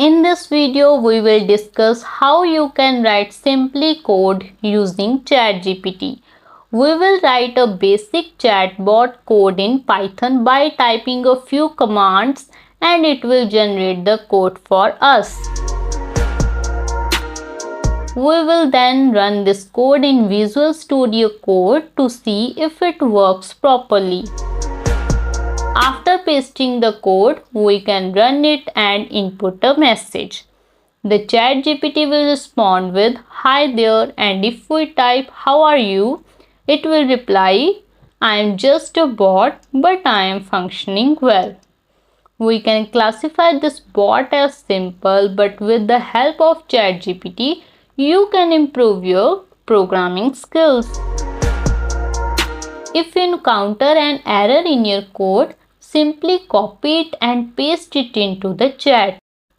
In this video, we will discuss how you can write simply code using ChatGPT. We will write a basic chatbot code in Python by typing a few commands and it will generate the code for us. We will then run this code in Visual Studio Code to see if it works properly. After pasting the code, we can run it and input a message. The ChatGPT will respond with "Hi there," and if we type "How are you?" it will reply, "I am just a bot, but I am functioning well." We can classify this bot as simple, but with the help of ChatGPT, you can improve your programming skills. If you encounter an error in your code, simply copy it and paste it into the chat.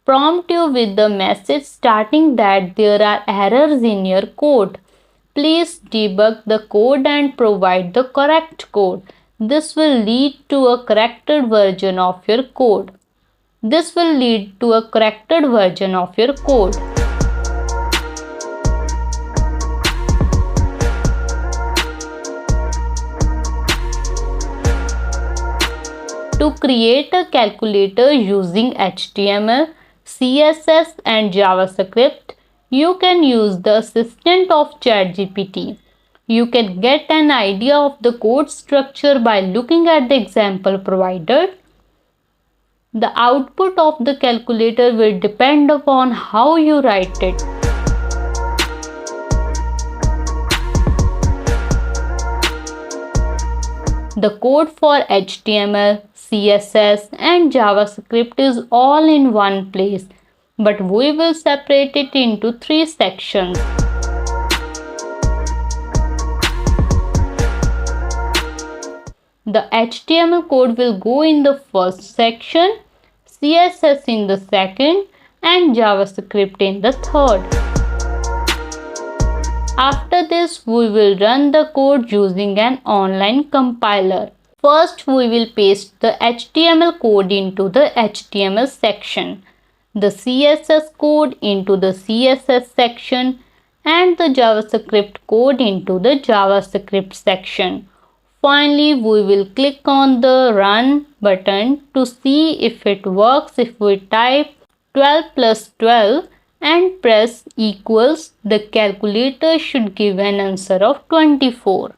Prompt you with the message starting that there are errors in your code. Please debug the code and provide the correct code. This will lead to a corrected version of your code. To create a calculator using HTML, CSS and JavaScript, you can use the assistant of ChatGPT. You can get an idea of the code structure by looking at the example provided. The output of the calculator will depend upon how you write it. The code for HTML, CSS and JavaScript is all in one place, but we will separate it into 3 sections. The HTML code will go in the first section, CSS in the second and JavaScript in the third. After this, we will run the code using an online compiler. First, we will paste the HTML code into the HTML section, the CSS code into the CSS section, and the JavaScript code into the JavaScript section. Finally, we will click on the Run button to see if it works. If we type 12 plus 12 and press equals, the calculator should give an answer of 24.